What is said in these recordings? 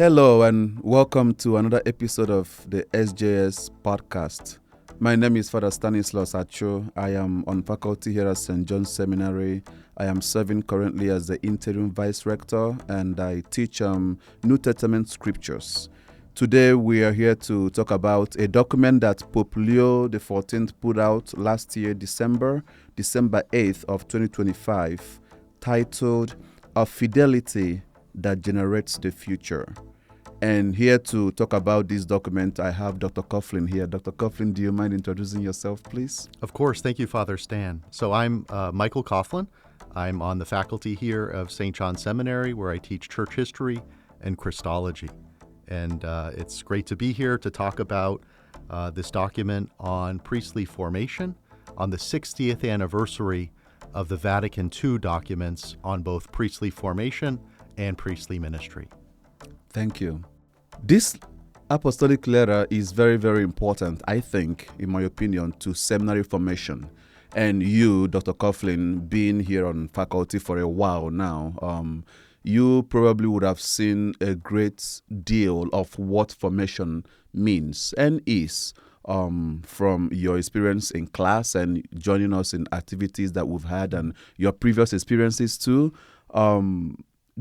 Hello and welcome to another episode of the SJS podcast. My name is Father Stanislaus Achu. I am on faculty here at St. John's Seminary. I am serving currently as the interim vice rector and I teach New Testament scriptures. Today we are here to talk about a document that Pope Leo XIV put out last year, December 8th of 2025, titled A Fidelity that Generates the Future. And here to talk about this document, I have Dr. Coughlin here. Dr. Coughlin, do you mind introducing yourself, please? Of course. Thank you, Father Stan. So I'm Michael Coughlin. I'm on the faculty here of St. John's Seminary, where I teach church history and Christology. And it's great to be here to talk about this document on priestly formation on the 60th anniversary of the Vatican II documents on both priestly formation and priestly ministry. Thank you. This apostolic letter is very, very important, I think, in my opinion, to seminary formation. And you, Dr. Coughlin, being here on faculty for a while now, you probably would have seen a great deal of what formation means and is from your experience in class and joining us in activities that we've had and your previous experiences too.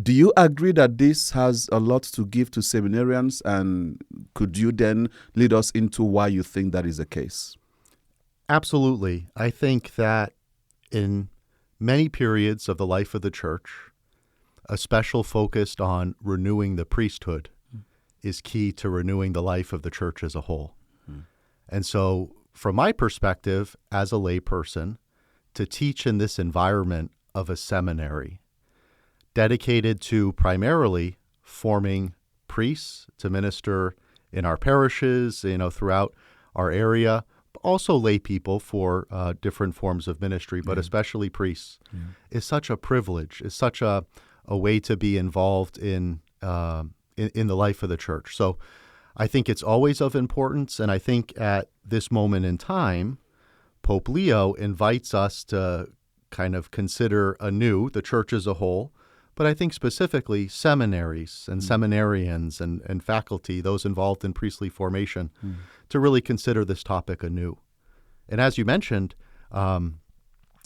Do you agree that this has a lot to give to seminarians, and could you then lead us into why you think that is the case? Absolutely. I think that in many periods of the life of the church, a special focus on renewing the priesthood is key to renewing the life of the church as a whole. And so, from my perspective as a layperson, to teach in this environment of a seminary, dedicated to primarily forming priests to minister in our parishes, throughout our area, but also lay people for different forms of ministry, but especially priests, is such a privilege, is such a way to be involved in the life of the church. So I think it's always of importance, and I think at this moment in time, Pope Leo invites us to kind of consider anew the church as a whole, but I think specifically seminaries and seminarians and faculty, those involved in priestly formation, to really consider this topic anew. And as you mentioned,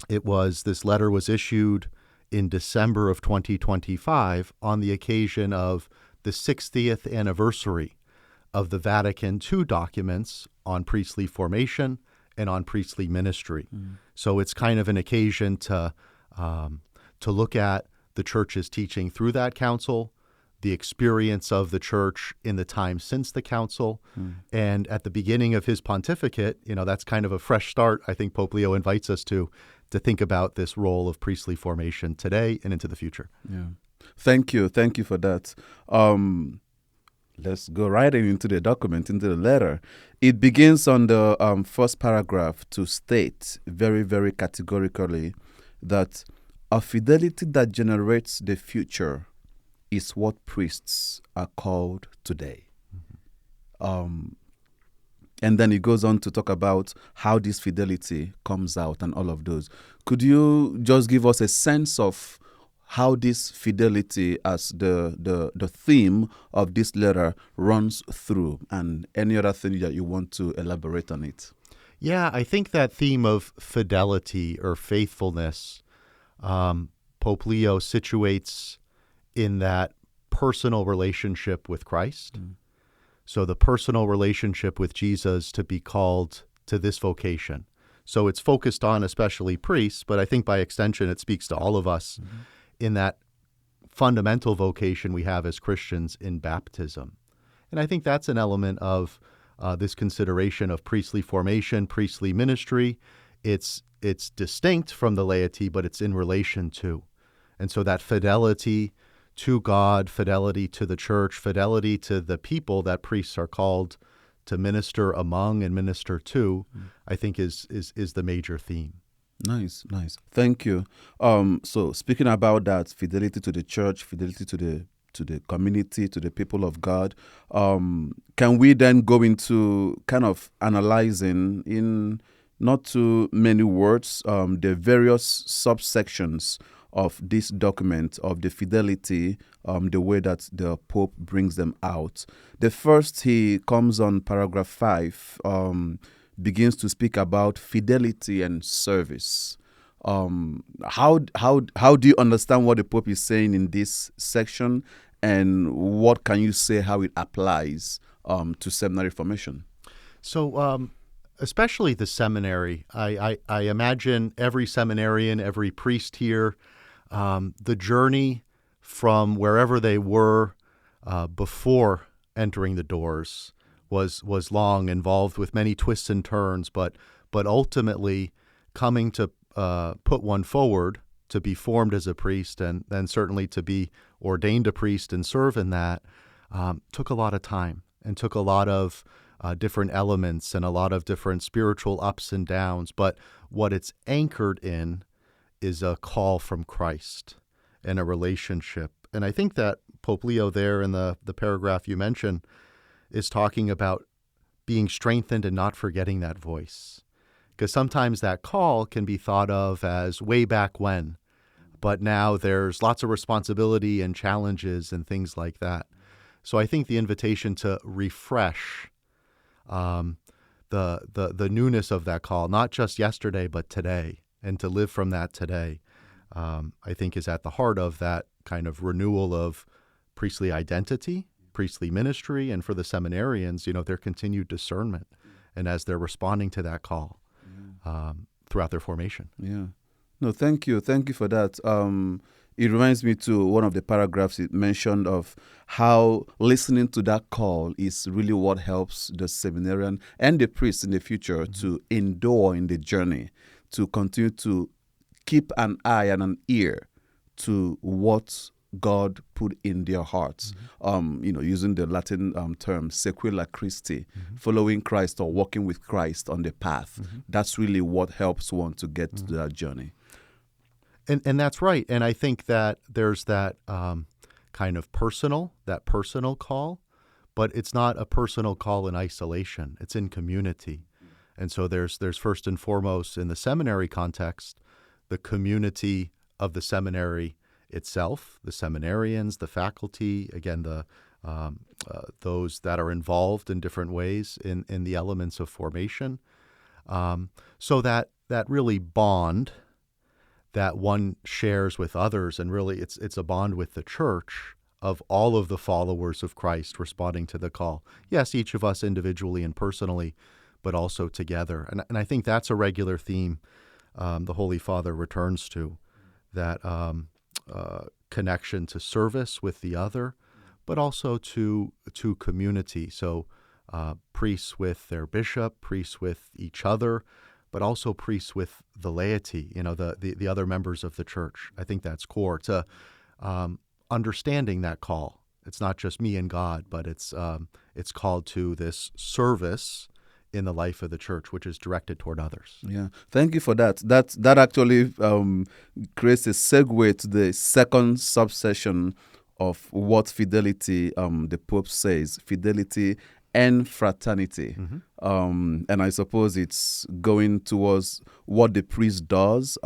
this letter was issued in December of 2025 on the occasion of the 60th anniversary of the Vatican II documents on priestly formation and on priestly ministry. So it's kind of an occasion to look at the church's teaching through that council, the experience of the church in the time since the council, and at the beginning of his pontificate, that's kind of a fresh start. I think Pope Leo invites us to think about this role of priestly formation today and into the future. Yeah, thank you for that. Let's go right into the document, into the letter. It begins on the first paragraph to state very, very categorically that a fidelity that generates the future is what priests are called today. And then it goes on to talk about how this fidelity comes out and all of those. Could you just give us a sense of how this fidelity as the theme of this letter runs through, and any other thing that you want to elaborate on it? Yeah, I think that theme of fidelity or faithfulness, Pope Leo situates in that personal relationship with Christ. So the personal relationship with Jesus to be called to this vocation. So it's focused on especially priests, but I think by extension it speaks to all of us in that fundamental vocation we have as Christians in baptism. And I think that's an element of this consideration of priestly formation, priestly ministry. It's distinct from the laity, but it's in relation to. And so that fidelity to God, fidelity to the church, fidelity to the people that priests are called to minister among and minister to, I think is the major theme. Nice. Thank you. So speaking about that, fidelity to the church, fidelity to the community, to the people of God, can we then go into kind of analyzing in not too many words the various subsections of this document, of the fidelity, the way that the Pope brings them out. The first, he comes on paragraph 5, begins to speak about fidelity and service. How do you understand what the Pope is saying in this section, and what can you say how it applies to seminary formation? So, especially the seminary, I imagine every seminarian, every priest here, the journey from wherever they were before entering the doors was long, involved with many twists and turns, but ultimately coming to put one forward to be formed as a priest, and then certainly to be ordained a priest and serve in that, took a lot of time and took a lot of different elements and a lot of different spiritual ups and downs. But what it's anchored in is a call from Christ and a relationship. And I think that Pope Leo there in the paragraph you mentioned is talking about being strengthened and not forgetting that voice. Because sometimes that call can be thought of as way back when, but now there's lots of responsibility and challenges and things like that. So I think the invitation to refresh the newness of that call, not just yesterday, but today, and to live from that today, I think is at the heart of that kind of renewal of priestly identity, priestly ministry, and for the seminarians, their continued discernment, and as they're responding to that call throughout their formation. Yeah. No, thank you for that. It reminds me to one of the paragraphs it mentioned of how listening to that call is really what helps the seminarian and the priest in the future to endure in the journey, to continue to keep an eye and an ear to what God put in their hearts. Using the Latin term sequela Christi, following Christ or walking with Christ on the path. That's really what helps one to get to that journey. And that's right. And I think that there's that kind of personal call, but it's not a personal call in isolation. It's in community. And so there's first and foremost in the seminary context, the community of the seminary itself, the seminarians, the faculty, again, those that are involved in different ways in the elements of formation. So that really bond that one shares with others, and really it's a bond with the church of all of the followers of Christ responding to the call. Yes, each of us individually and personally, but also together. And I think that's a regular theme the Holy Father returns to, that connection to service with the other, but also to community. So priests with their bishop, priests with each other, but also priests with the laity, the other members of the church. I think that's core to understanding that call. It's not just me and God, but it's called to this service in the life of the church, which is directed toward others. Yeah, thank you for that. That actually creates a segue to the second subsection of what fidelity, the Pope says, fidelity and fraternity. And I suppose it's going towards what the priest does,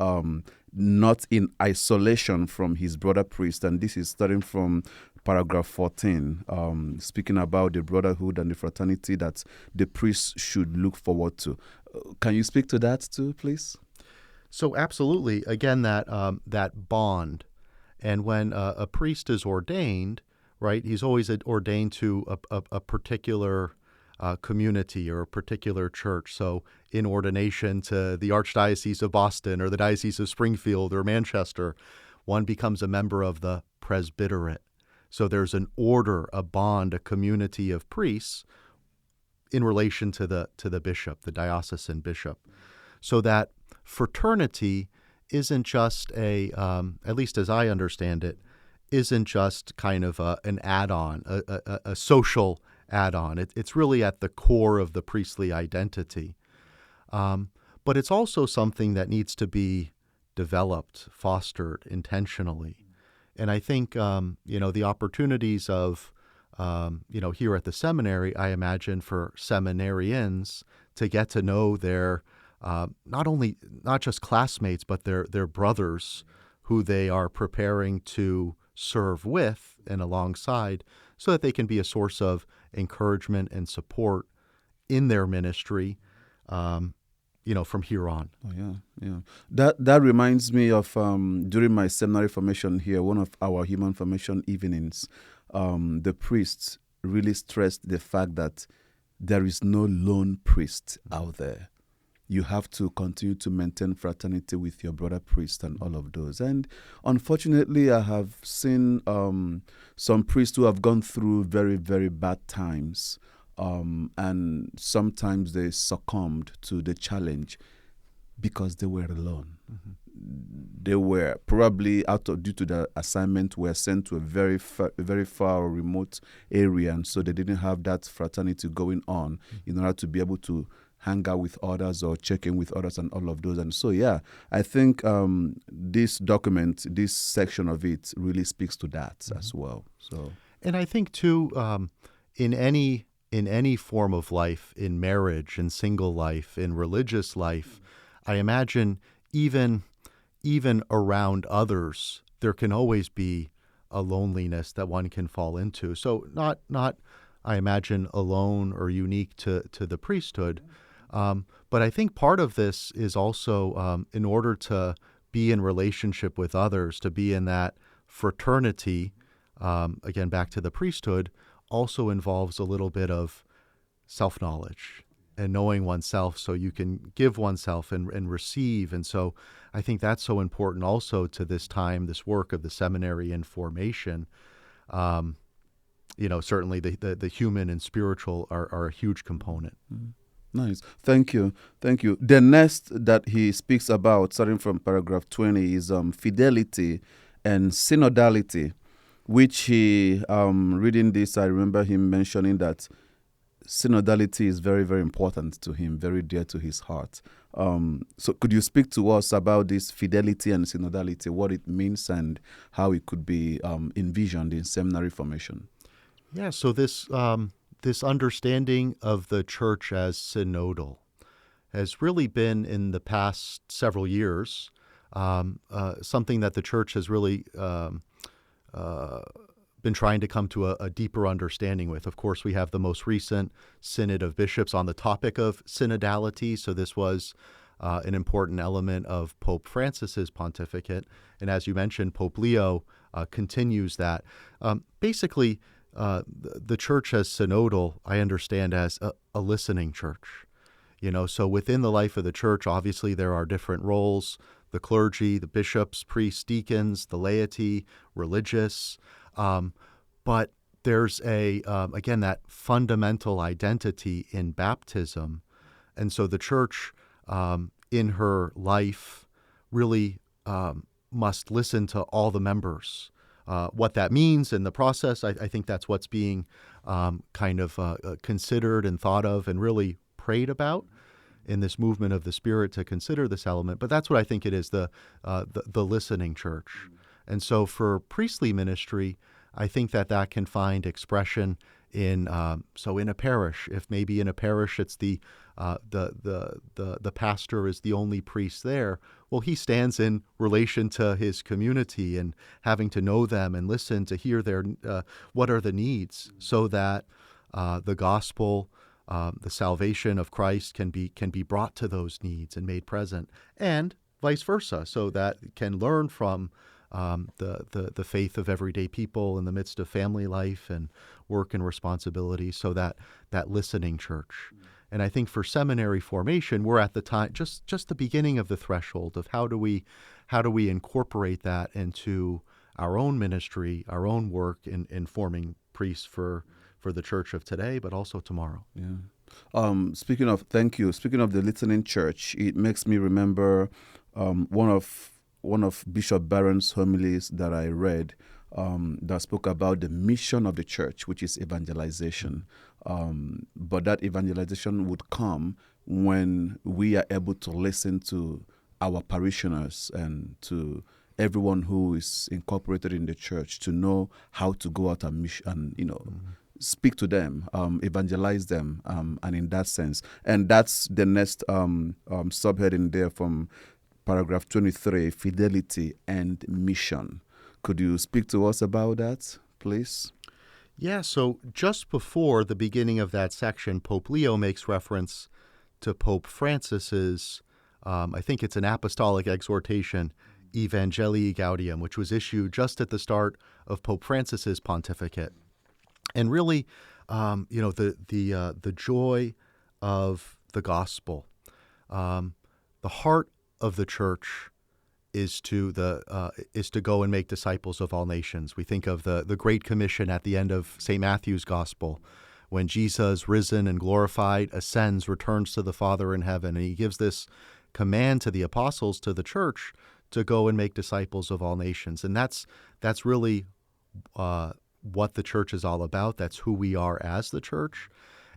not in isolation from his brother priest. And this is starting from paragraph 14, speaking about the brotherhood and the fraternity that the priest should look forward to. Can you speak to that too, please? So absolutely. Again, that bond. And when a priest is ordained, right, he's always ordained to a particular community or a particular church. So in ordination to the Archdiocese of Boston or the Diocese of Springfield or Manchester, one becomes a member of the presbyterate. So there's an order, a bond, a community of priests in relation to the bishop, the diocesan bishop. So that fraternity isn't just at least as I understand it, isn't just kind of an add-on, a social add-on. It's really at the core of the priestly identity. But it's also something that needs to be developed, fostered intentionally. And I think, the opportunities of, here at the seminary, I imagine for seminarians to get to know their, not just classmates, but their brothers who they are preparing to serve with and alongside, so that they can be a source of encouragement and support in their ministry, from here on. Oh, yeah. That reminds me of during my seminary formation here, one of our human formation evenings, the priests really stressed the fact that there is no lone priest out there. You have to continue to maintain fraternity with your brother priest and all of those. And unfortunately, I have seen some priests who have gone through very, very bad times. And sometimes they succumbed to the challenge because they were alone. Mm-hmm. They were probably due to the assignment, were sent to a very far or remote area, and so they didn't have that fraternity going on in order to be able to hang out with others or check in with others and all of those. And so, I think this document, this section of it, really speaks to that as well. So, and I think too, in any form of life, in marriage, in single life, in religious life, I imagine even around others, there can always be a loneliness that one can fall into. So not I imagine alone or unique to the priesthood, but I think part of this is also in order to be in relationship with others, to be in that fraternity, again back to the priesthood, also involves a little bit of self-knowledge and knowing oneself so you can give oneself and receive. And so I think that's so important also to this time, this work of the seminary and formation. Certainly the human and spiritual are a huge component. Mm-hmm. Nice. Thank you. The next that he speaks about, starting from paragraph 20, is fidelity and synodality, which he, reading this, I remember him mentioning that synodality is very, very important to him, very dear to his heart. So could you speak to us about this fidelity and synodality, what it means and how it could be envisioned in seminary formation? Yeah, so this understanding of the church as synodal has really been, in the past several years, something that the church has really been trying to come to a deeper understanding with. Of course, we have the most recent Synod of Bishops on the topic of synodality, so this was an important element of Pope Francis's pontificate. And as you mentioned, Pope Leo continues that. Basically, the church as synodal, I understand as a listening church. So within the life of the church, obviously there are different roles: the clergy, the bishops, priests, deacons, the laity, religious. But there's again, that fundamental identity in baptism. And so the church, in her life, really must listen to all the members. What that means in the process, I think that's what's being considered and thought of and really prayed about in this movement of the Spirit to consider this element. But that's what I think it is, the listening church. And so for priestly ministry, I think that can find expression in a parish. If maybe in a parish it's the pastor is the only priest there, well, he stands in relation to his community and having to know them and listen to hear their what are the needs, so that the gospel, the salvation of Christ can be brought to those needs and made present, and vice versa, so that can learn from the faith of everyday people in the midst of family life and work and responsibility, so that listening church. And I think for seminary formation, we're at the time, just the beginning of the threshold of how do we incorporate that into our own ministry, our own work in forming priests for the church of today, but also tomorrow. Yeah. Speaking of the listening church, it makes me remember one of Bishop Barron's homilies that I read that spoke about the mission of the church, which is evangelization. But that evangelization would come when we are able to listen to our parishioners and to everyone who is incorporated in the church, to know how to go out and speak to them, evangelize them, and in that sense. And that's the next subheading there from paragraph 23, Fidelity and Mission. Could you speak to us about that, please? Yeah, so just before the beginning of that section, Pope Leo makes reference to Pope Francis's, I think it's an apostolic exhortation, Evangelii Gaudium, which was issued just at the start of Pope Francis's pontificate. And really, the joy of the gospel, the heart of the church is to go and make disciples of all nations. We think of the Great Commission at the end of St. Matthew's Gospel, when Jesus, risen and glorified, ascends, returns to the Father in heaven, and he gives this command to the apostles, to the church, to go and make disciples of all nations. And that's really what the church is all about. That's who we are as the church,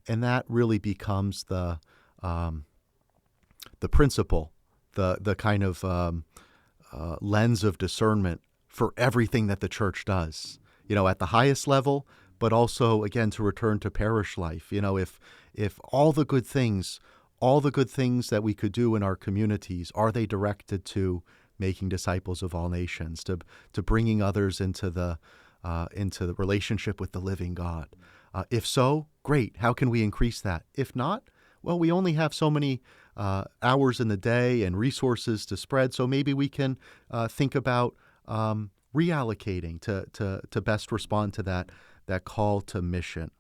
and that really becomes the principle, the kind of lens of discernment for everything that the church does, at the highest level, but also, again, to return to parish life. If all the good things that we could do in our communities, are they directed to making disciples of all nations, to bringing others into the relationship with the living God? If so, great. How can we increase that? If not, well, we only have so many hours in the day and resources to spread, so maybe we can think about reallocating to best respond to that call to mission.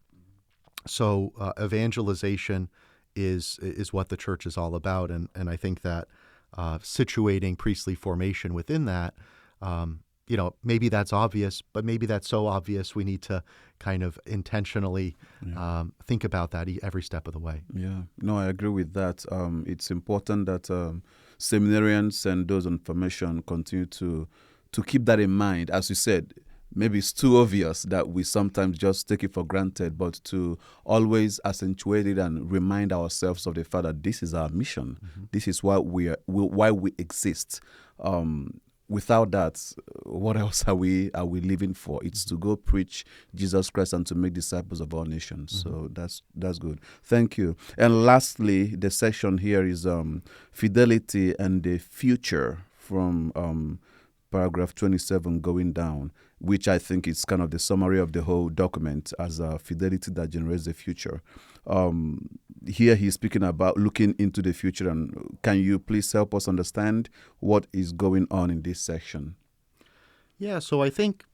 So evangelization is what the church is all about, and I think that situating priestly formation within that, maybe that's obvious, but maybe that's so obvious we need to kind of intentionally think about that every step of the way. Yeah, no, I agree with that. It's important that seminarians and those on formation continue to keep that in mind. As you said, maybe it's too obvious that we sometimes just take it for granted, but to always accentuate it and remind ourselves of the fact that this is our mission. Mm-hmm. This is why we exist. Without that, what else are we living for? It's to go preach Jesus Christ and to make disciples of all nations. Mm-hmm. So that's good. Thank you. And lastly, the section here is Fidelity and the Future, from paragraph 27 going down, which I think is kind of the summary of the whole document as a fidelity that generates the future. Here he's speaking about looking into the future, and can you please help us understand what is going on in this section? Yeah, so I think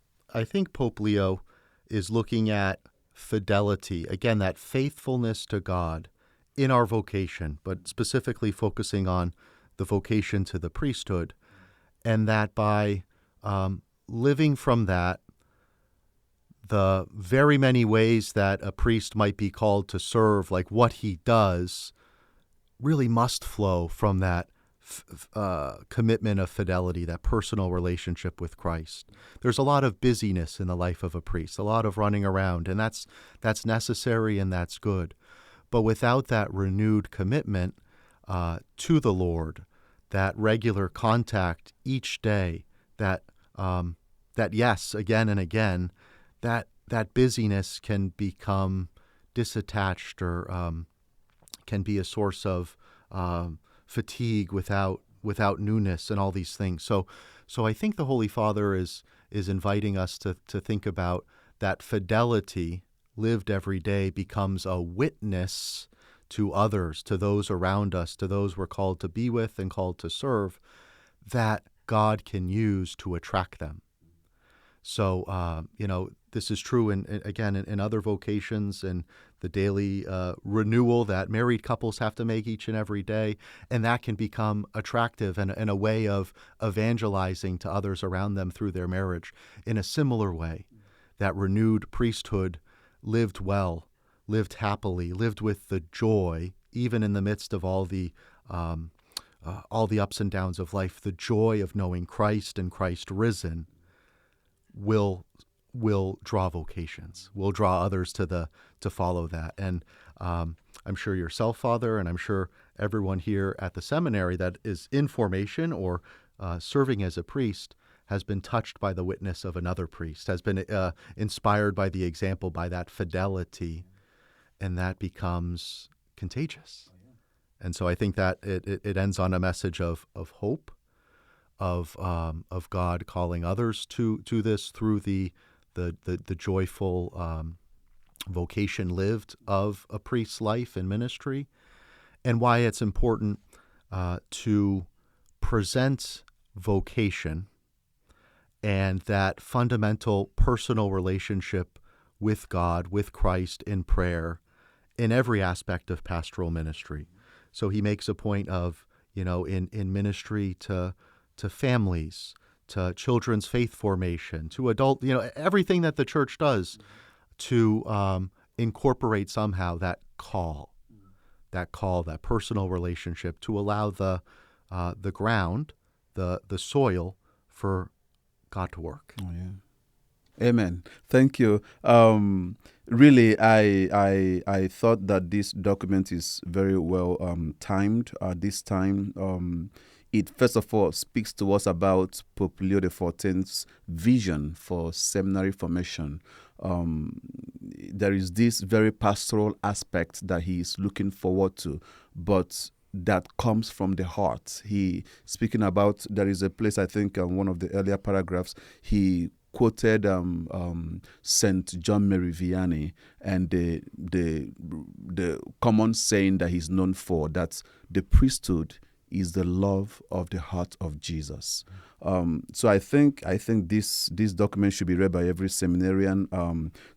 Pope Leo is looking at fidelity, again, that faithfulness to God in our vocation, but specifically focusing on the vocation to the priesthood, and that by living from that, the very many ways that a priest might be called to serve, like what he does, really must flow from that commitment of fidelity, that personal relationship with Christ. There's a lot of busyness in the life of a priest, a lot of running around, and that's necessary and that's good. But without that renewed commitment to the Lord, that regular contact each day, that yes, again and again, that busyness can become disattached or can be a source of fatigue without newness and all these things. So I think the Holy Father is inviting us to think about that fidelity lived every day becomes a witness to others, to those around us, to those we're called to be with and called to serve, that God can use to attract them. So, this is true in other vocations and the daily renewal that married couples have to make each and every day, and that can become attractive and a way of evangelizing to others around them through their marriage. In a similar way, that renewed priesthood lived well, lived happily, lived with the joy, even in the midst of all the ups and downs of life, the joy of knowing Christ and Christ risen will draw vocations, will draw others to follow that. And I'm sure yourself, Father, and I'm sure everyone here at the seminary that is in formation or serving as a priest has been touched by the witness of another priest, has been inspired by the example, by that fidelity, and that becomes contagious. And so I think that it ends on a message of hope of God calling others to this through the joyful vocation lived of a priest's life and ministry, and why it's important to present vocation and that fundamental personal relationship with God, with Christ in prayer, in every aspect of pastoral ministry. So he makes a point of, in ministry to families, to children's faith formation, to adult, everything that the church does to incorporate somehow that personal relationship, to allow the ground, the soil for God to work. Oh, yeah. Amen. Thank you. Really, I thought that this document is very well timed at this time. It first of all speaks to us about Pope Leo XIV's vision for seminary formation. There is this very pastoral aspect that he is looking forward to, but that comes from the heart. He speaking about, there is a place, I think, one of the earlier paragraphs, he quoted Saint John Mary Vianney and the common saying that he's known for, that the priesthood is the love of the heart of Jesus. So I think this document should be read by every seminarian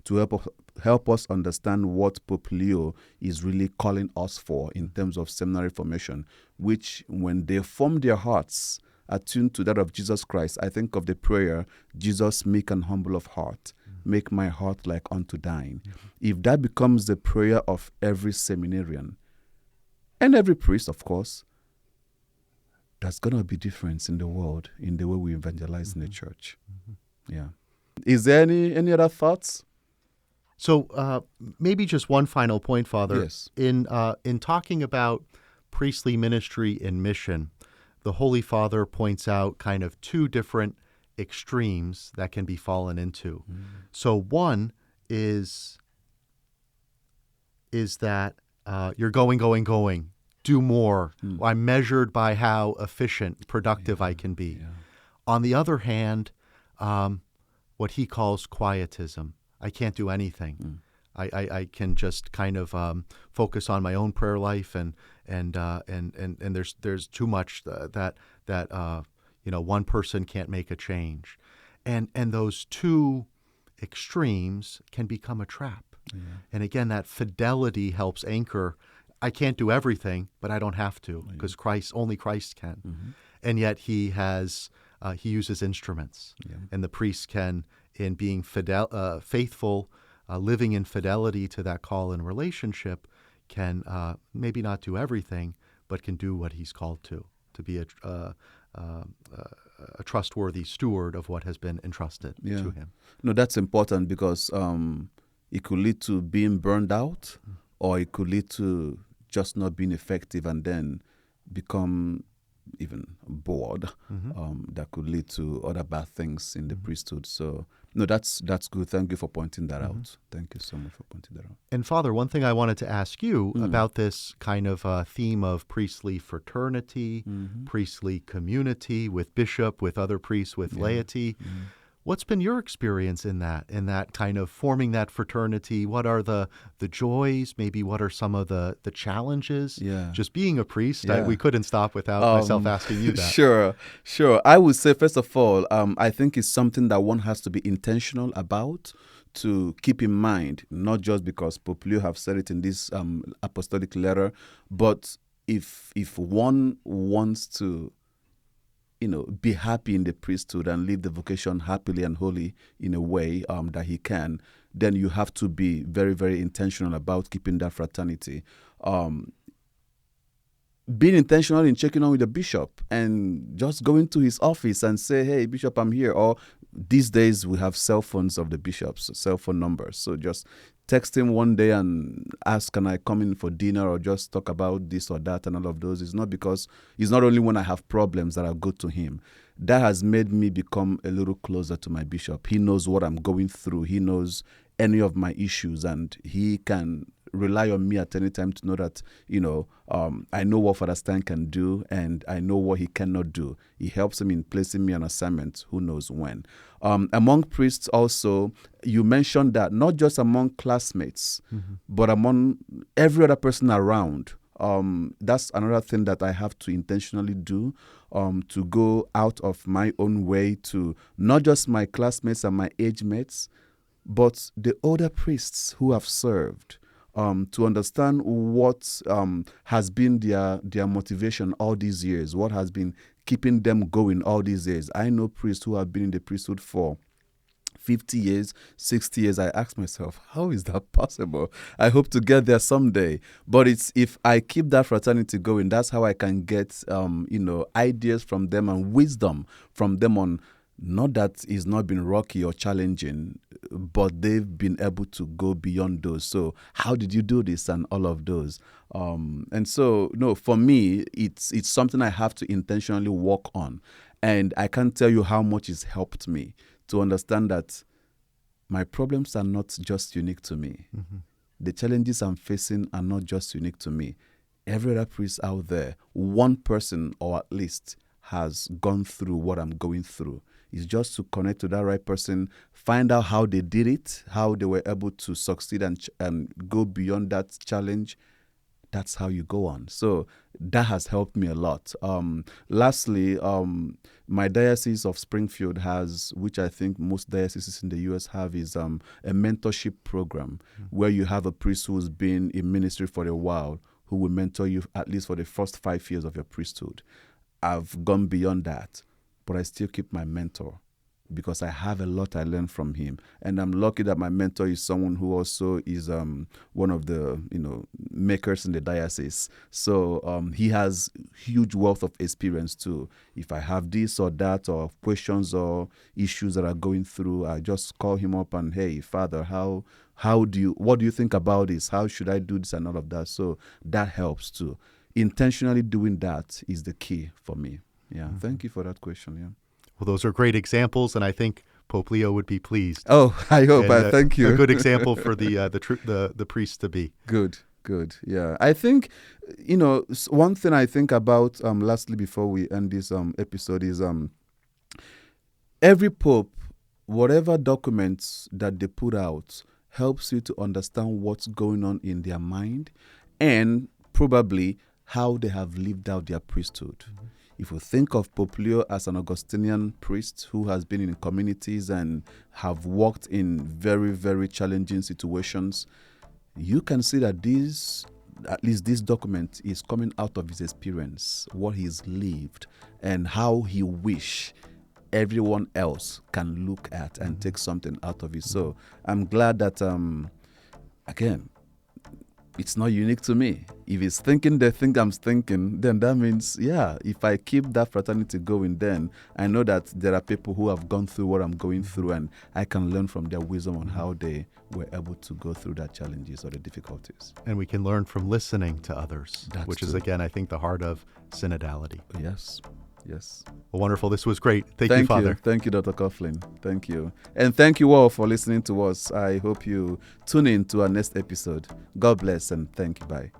to help us understand what Pope Leo is really calling us for in terms of seminary formation, which when they form their hearts attuned to that of Jesus Christ, I think of the prayer, Jesus, meek and humble of heart, make my heart like unto thine. If that becomes the prayer of every seminarian and every priest, of course, there's going to be difference in the world, in the way we evangelize in the church. Yeah. Is there any other thoughts? So maybe just one final point, Father. Yes. In talking about priestly ministry and mission, the Holy Father points out kind of two different extremes that can be fallen into. So one is that you're going, do more. I'm measured by how efficient, productive I can be. Yeah. On the other hand, what he calls quietism. I can't do anything. I can just kind of focus on my own prayer life, and there's too much that one person can't make a change, and those two extremes can become a trap. Yeah. And again, that fidelity helps anchor. I can't do everything, but I don't have to, because only Christ can. And yet he uses instruments, and the priest can, in being faithful, living in fidelity to that call and relationship, can maybe not do everything, but can do what he's called to be a trustworthy steward of what has been entrusted to him. No, that's important, because it could lead to being burned out, or it could lead to just not being effective and then become even bored. That could lead to other bad things in the priesthood. So, no, that's good. Thank you for pointing that out. Thank you so much for pointing that out. And Father, one thing I wanted to ask you about this kind of theme of priestly fraternity, priestly community with bishop, with other priests, with laity. What's been your experience in that kind of forming that fraternity? What are the joys? Maybe what are some of the challenges? Just being a priest, we couldn't stop without myself asking you that. Sure. I would say, first of all, I think it's something that one has to be intentional about, to keep in mind, not just because Pope Leo have said it in this apostolic letter, but if one wants to be happy in the priesthood and live the vocation happily and wholly in a way that he can, then you have to be very, very intentional about keeping that fraternity. Being intentional in checking on with the bishop and just going to his office and say, hey, Bishop, I'm here. Or these days we have cell phones of the bishops, cell phone numbers. So just text him one day and ask, can I come in for dinner, or just talk about this or that and all of those. It's not only when I have problems that I go to him. That has made me become a little closer to my bishop. He knows what I'm going through. He knows any of my issues, and he can rely on me at any time to know that, I know what Father Stan can do and I know what he cannot do. He helps him in placing me on assignment, who knows when. Among priests also, you mentioned that not just among classmates, but among every other person around. That's another thing that I have to intentionally do, to go out of my own way to not just my classmates and my age mates, but the older priests who have served, to understand what has been their motivation all these years, what has been keeping them going all these years. I know priests who have been in the priesthood for 50 years, 60 years. I ask myself, how is that possible? I hope to get there someday. But it's if I keep that fraternity going, that's how I can get, ideas from them and wisdom from them on, not that it's not been rocky or challenging, but they've been able to go beyond those. So how did you do this and all of those? And so, no, for me, it's something I have to intentionally work on. And I can't tell you how much it's helped me to understand that my problems are not just unique to me. The challenges I'm facing are not just unique to me. Every other priest out there, one person or at least, has gone through what I'm going through. It's just to connect to that right person, find out how they did it, how they were able to succeed and go beyond that challenge. That's how you go on. So that has helped me a lot. Lastly, my diocese of Springfield has, which I think most dioceses in the U.S. have, is a mentorship program where you have a priest who's been in ministry for a while who will mentor you at least for the first 5 years of your priesthood. I've gone beyond that, but I still keep my mentor because I have a lot I learned from him. And I'm lucky that my mentor is someone who also is one of the makers in the diocese. So he has huge wealth of experience too. If I have this or that or questions or issues that are going through, I just call him up and, hey, Father, what do you think about this? How should I do this and all of that? So that helps too. Intentionally doing that is the key for me. Yeah. Thank you for that question. Yeah. Well, those are great examples, and I think Pope Leo would be pleased. Oh, I hope. Thank you. A good example for the priest to be. Good. Yeah. I think, one thing I think about, lastly, before we end this episode is every pope, whatever documents that they put out, helps you to understand what's going on in their mind and probably how they have lived out their priesthood. If we think of Pope Leo as an Augustinian priest who has been in communities and have worked in very, very challenging situations, you can see that at least this document is coming out of his experience, what he's lived, and how he wish everyone else can look at and take something out of it. So I'm glad that, again, it's not unique to me. If it's thinking they think I'm thinking, then that means, if I keep that fraternity going, then I know that there are people who have gone through what I'm going through and I can learn from their wisdom on how they were able to go through that challenges or the difficulties. And we can learn from listening to others, which is, again, I think, the heart of synodality. Yes. Well, wonderful. This was great. Thank you, Father. Thank you, Dr. Coughlin. Thank you. And thank you all for listening to us. I hope you tune in to our next episode. God bless and thank you. Bye.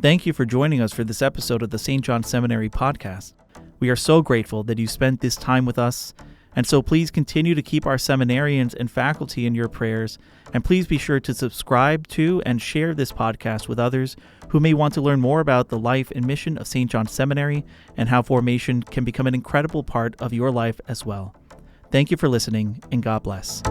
Thank you for joining us for this episode of the St. John Seminary podcast. We are so grateful that you spent this time with us. And so please continue to keep our seminarians and faculty in your prayers. And please be sure to subscribe to and share this podcast with others who may want to learn more about the life and mission of St. John Seminary and how formation can become an incredible part of your life as well. Thank you for listening, and God bless.